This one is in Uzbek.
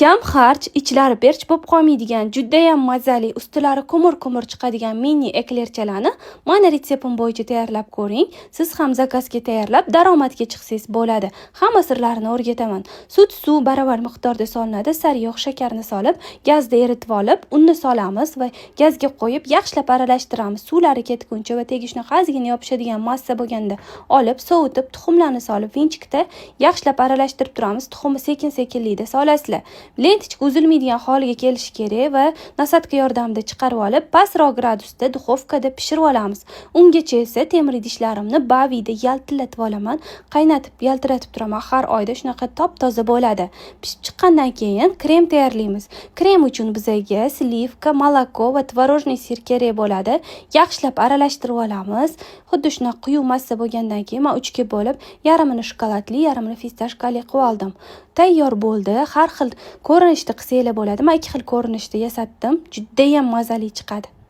Kam xarch, ichlari berch bo'lib qolmaydigan, judayam mazali, ustilari ko'mir chiqadigan mini eklerchalarni mana retseptim bo'yicha tayyorlab ko'ring. Siz ham zakazga tayyorlab daromadga chiqsangiz bo'ladi. Hamma sirlarini o'rgataman. Sut, suv baravar miqdorda solinadi. Sariyog', shakarni solib, gazda eritib olib, unni solamiz va gazga qo'yib yaxshilab aralashtiramiz. Suvlari ketguncha va tegishli ozgina yopishadigan massa bo'lganda olib, sovutib, tuxumlarni solib, vinchikda yaxshilab aralashtirib turamiz. Tuxumni sekin-sekinlikda solasizlar. Lentichka uzilmaydigan holiga kelishi kerak va nasadka yordamida chiqarib olib, pastroq gradusda duxovkada pishirib olamiz. Ungacha esa temir idishlarimni baviyda yaltillatib olaman. Qaynatib, yaltiratib turaman. Har oyda shunaqa top-toza bo'ladi. Pishib chiqqandan keyin krem tayyorlaymiz. Krem uchun bizga slivka, moloko va tvorojniy sir kerak bo'ladi. Yaxshilab aralashtirib olamiz. Xuddi shunaqa quyuq massa bo'lgandan keyin men 3 ga bo'lib, yarimini shokoladli, yarimini fistashkali qilib oldim. Tayyor bo'ldi. Har xil ko'rinishda qilsanglar bo'ladi. Men 2 xil ko'rinishda yasatdim. Judayam mazali chiqadi.